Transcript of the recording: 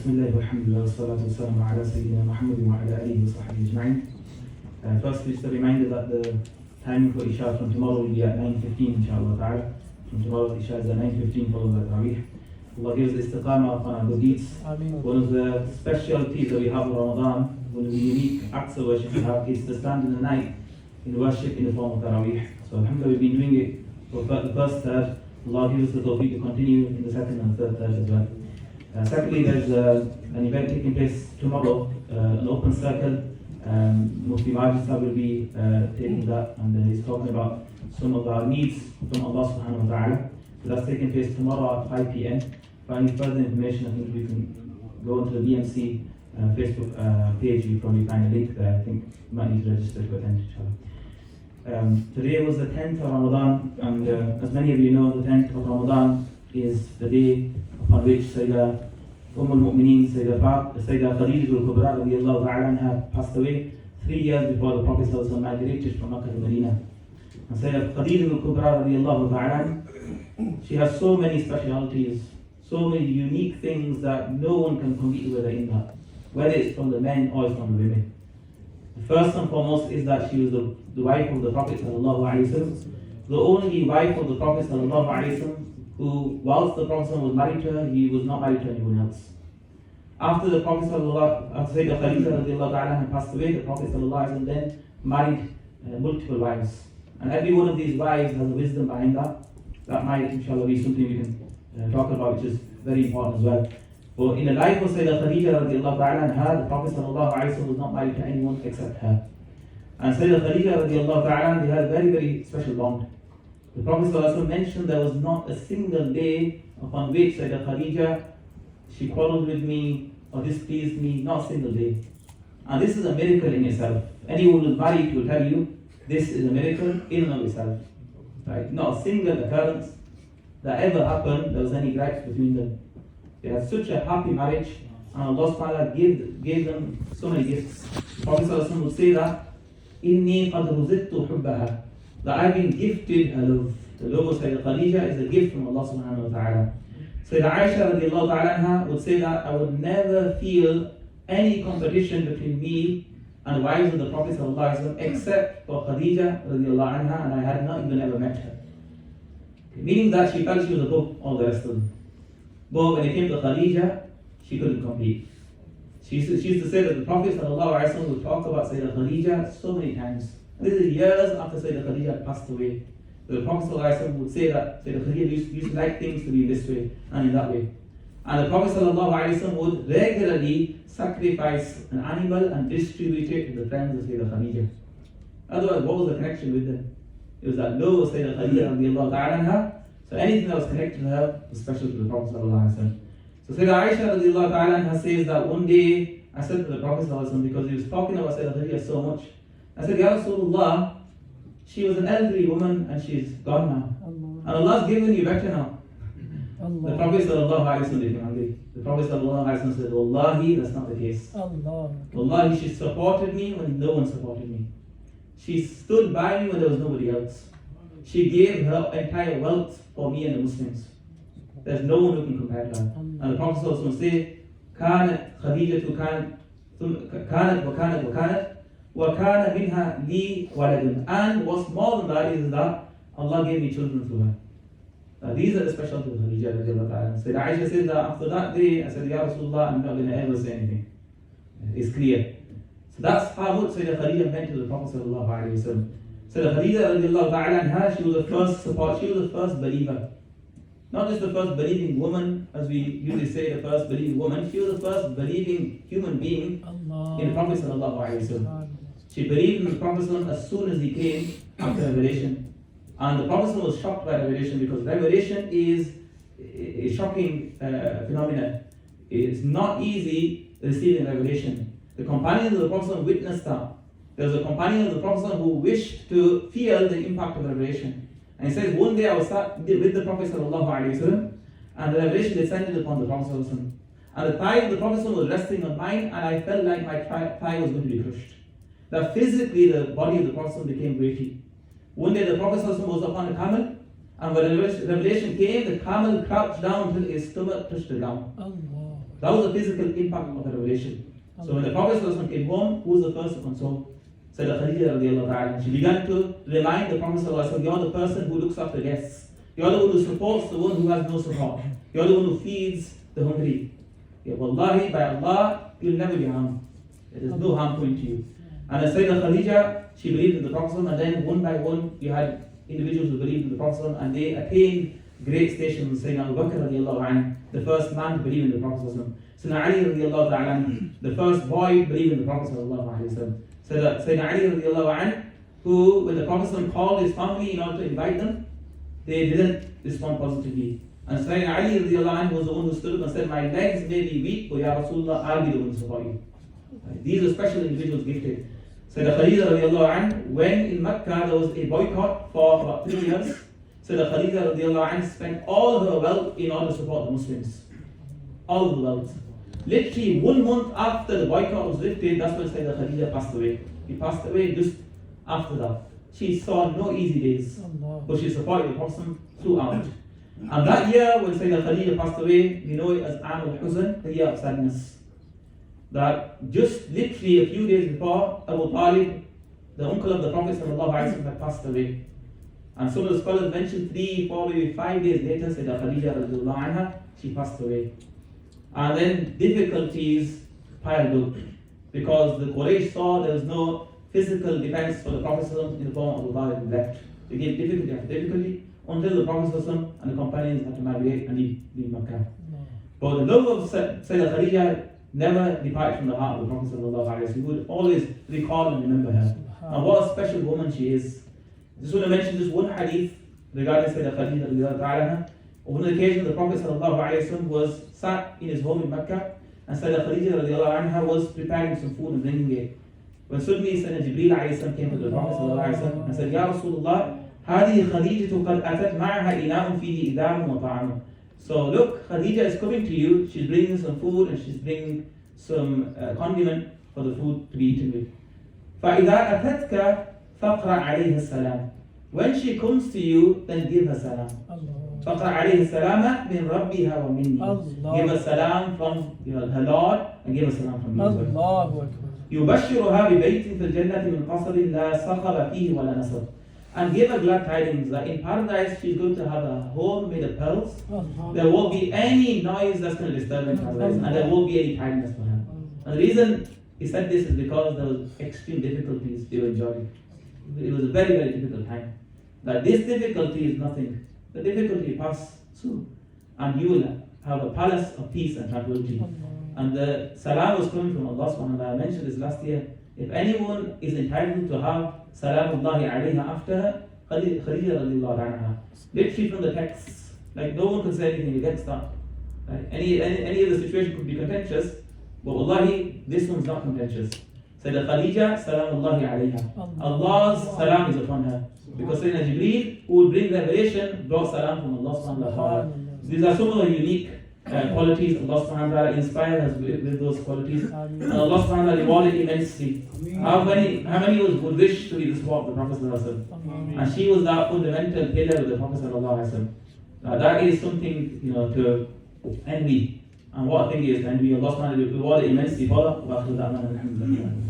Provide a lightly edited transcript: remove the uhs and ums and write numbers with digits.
Bismillah walhamdulillah wassalatu wassalamu ala Sayyidina Muhammadin wa ala alihi wa sahbihi ajma'in. Firstly, just a reminder that the timing for Isha from tomorrow will be at 9:15 inshallah ta'ala. From tomorrow Isha is at 9:15 followed by Tarawih. Allah gives istiqamah upon our good deeds. One of the specialties that we have in Ramadan, one of the unique acts of worship we have is to stand in the night in worship in the form of Tarawih. So alhamdulillah, we've been doing it for the first third. Allah gives us the tawfiq to continue in the second and third third as well. Secondly, there's an event taking place tomorrow, an open circle. Mufti Majid will be taking that, and he's talking about some of our needs from Allah subhanahu wa ta'ala. So that's taking place tomorrow at 5 p.m. For any further information, I think we can go into the BMC Facebook page. You probably find a link there. I think you might need to register to attend, inshallah. Today was the 10th of Ramadan, and as many of you know, the 10th of Ramadan is the day upon which Sayyidah al-Mu'mineen, Sayyidah Khadijah al-Kubra radiyallahu ta'ala anha passed away 3 years before the Prophet migrated from Makkah to Medina. And Sayyidah Khadijah al-Kubra radiyallahu ta'ala, she has so many specialities, so many unique things that no one can compete with her in that, whether it's from the men or it's from the women. The first and foremost is that she was the wife of the Prophet sallallahu alaihi wasallam, the only wife of the Prophet sallallahu alaihi wasallam who, whilst the Prophet was married to her, he was not married to anyone else. After the Prophet after Sayyidah Khadijah radiallahu ta'ala had passed away, the Prophet then married multiple wives. And every one of these wives has a wisdom behind that. That might, inshallah, be something we can talk about, which is very important as well. But in the life of Sayyidah Khadijah radiallahu ta'ala, the Prophet was not married to anyone except her. And Sayyidah Khadijah radiallahu ta'ala, they had a very, very special bond. The Prophet mentioned there was not a single day upon which Sayyidah Khadijah, she quarreled with me or displeased me, not a single day. And this is a miracle in itself. Anyone who is married will tell you this is a miracle in and of itself. Right? Not a single occurrence that ever happened there was any gripes between them. They had such a happy marriage, and Allah subhanahu wa ta'ala gave them so many gifts. The Prophet would say that Inni qad ruzittu hubbaha, that I've been gifted her love. The love of Sayyidah Khadijah is a gift from Allah subhanahu wa ta'ala. Sayyidah Aisha radiallahu ta'ala would say that I would never feel any competition between me and the wives of the Prophet sallallahu alaihi wasallam except for Khadijah radiallahu anha, and I had not even ever met her. Meaning that she felt she was above all the rest of them. But when it came to Khadijah, she couldn't compete. She used to say that the Prophet sallallahu alaihi wasallam would talk about Sayyidah Khadijah so many times. And this is years after Sayyidah Khadijah had passed away. The Prophet ﷺ would say that Sayyidah Khadijah used to like things to be this way and in that way. And the Prophet ﷺ would regularly sacrifice an animal and distribute it to the friends of Sayyidah Khadijah. Otherwise, what was the connection with them? It was that love of Sayyidah Khadijah radiallahu ta'ala anha. So anything that was connected to her was special to the Prophet ﷺ. So Sayyidah Aisha radiallahu ta'ala anha says that one day I said to the Prophet ﷺ, because he was talking about Sayyidah Khadijah so much, I said, Ya Rasulullah, she was an elderly woman and she's gone now. And Allah's given you better now. The Prophet sallallahu alaihi wasallam became angry. The Prophet sallallahu alaihi wasallam said, Wallahi, that's not the case. Wallahi, she supported me when no one supported me. She stood by me when there was nobody else. She gave her entire wealth for me and the Muslims. There's no one who can compare to her. And the Prophet sallallahu alaihi wasallam said, كانت خديجة كانت وكانت وَكَانَ مِنْهَا لِي وَلَدٌ. And what's more than that is that Allah gave me children through her. These are the specialties of Khadijah radiallahu ta'ala. So Aisha says that after that day, I said, Ya Rasulullah, I'm not going to ever say anything. It's clear. So that's how much Sayyidah Khadijah meant to the Prophet sallallahu alayhi wa sallam. Sayyidah Khadijah radiallahu ta'ala, she was the first support, she was the first believer. Not just the first believing woman, as we usually say, the first believing woman, she was the first believing human being in the Prophet sallallahu alayhi wa sallam. She believed in the Prophet as soon as he came after revelation. And the Prophet was shocked by revelation, because revelation is a shocking phenomenon. It's not easy receiving revelation. The companions of the Prophet witnessed that. There was a companion of the Prophet who wished to feel the impact of revelation. And he says, one day I was sat with the Prophet and the revelation descended upon the Prophet. And the thigh of the Prophet was resting on mine, and I felt like my thigh was going to be crushed. That physically the body of the Prophet became weighty. One day the Prophet was upon a camel, and when the revelation came, the camel crouched down until his stomach touched the ground. That was the physical impact of the revelation. So when the Prophet ﷺ came home, who was the first to console? Sayyidah Khadijah radiallahu ta'ala. She began to remind the Prophet ﷺ, you're the person who looks after guests. You're the one who supports the one who has no support. You're the one who feeds the hungry. Yeah, wallahi, by Allah, you'll never be harmed. There is no harm coming to you. And as Sayyidah Khadijah, she believed in the Prophet, and then one by one, you had individuals who believed in the Prophet, and they attained great stations. Sayyidina Abu Bakr radiallahu anhu, the first man to believe in the Prophet. Sayyidina Ali radiallahu ta'ala, the first boy to believe in the Prophet. Sayyidina Ali radiallahu anhu, who, when the Prophet called his family in order to invite them, they didn't respond positively. And Sayyidina Ali radiallahu anhu was the one who stood up and said, my legs may be weak, but Ya Rasulullah, I'll be the one to support you. These are special individuals gifted. Sayyidina Khadijah radiallahu anhu, when in Mecca there was a boycott for about 3 years, Sayyidina Khadijah radiallahu anhu spent all her wealth in order to support the Muslims. All the wealth. Literally 1 month after the boycott was lifted, that's when Sayyidina Khadijah passed away. He passed away just after that. She saw no easy days, but she supported the Prophet throughout. And that year when Sayyidina Khadijah passed away, we know it as Am al-Huzn, the year of sadness. That just literally a few days before, Abu Talib, the uncle of the Prophet ﷺ, had passed away. And some of the scholars mentioned 3, 4, maybe 5 days later, Sayyidina Khadijah radiallahu anha, she passed away. And then difficulties piled up, because the Quraysh saw there was no physical defense for the Prophet ﷺ in the form of Abu Talib left. They gave difficulty after difficulty until the Prophet ﷺ and the companions had to migrate and leave Makkah. But the love of Sayyidina Khadijah never departed from the heart of the Prophet ﷺ. He would always recall and remember her. And what a special woman she is. I just want to mention just one hadith regarding Sayyidina Khadijah. On one occasion, the Prophet ﷺ was sat in his home in Mecca, and Sayyidina Khadijah was preparing some food and bringing it. When suddenly Sayyidina Jibreel came to the Prophet ﷺ and said, Ya Rasulullah, هذه خديجة قد أتت معها إناء فيه إدام وطعام. So look, Khadijah is coming to you, she's bringing some food and she's bringing some condiment for the food to be eaten with. فإذا أتتك فقرأ عليها السلام. When she comes to you, then give her salam. فقرأ عليها السلام من ربها ومني. Give her salam from her Lord and give her salam from me as well. يبشرها ببيت في الجنة من قصر لا صخب فيه ولا نصب. And give her glad tidings that in paradise she's going to have a home made of pearls. There won't be any noise that's going to disturb her in paradise, and there won't be any tidiness for her. And the reason he said this is because there was extreme difficulties they were enjoying. It was a very, very difficult time. That this difficulty is nothing. The difficulty passes soon, and you will have a palace of peace and tranquility. And the salam was coming from Allah subhanahu wa ta'ala. I mentioned this last year. If anyone is entitled to have salamullahi alayha after her, Khadijah radiallahu anha. Literally from the texts, like no one can say anything against that. Right? Any of the situation could be contentious, but wallahi, this one's not contentious. Sayyidina Khadijah, salamullahi alayha. Allah's salam is upon her. Because Sayyidina Jibreel, who would bring revelation, brought salam from Allah subhanahu wa ta'ala. These are some of the unique qualities. Allah subhanahu wa ta'ala inspired us with those qualities. And Allah subhanahu wa ta'ala rewarded immensely. How many would wish to be the support of the Prophet sallallahu alaihi wasallam? And she was that fundamental pillar of the Prophet sallallahu alaihi wasallam. That is something, to envy. And what a thing is to envy. Allah subhanahu wa ta'ala rewarded immensely for that.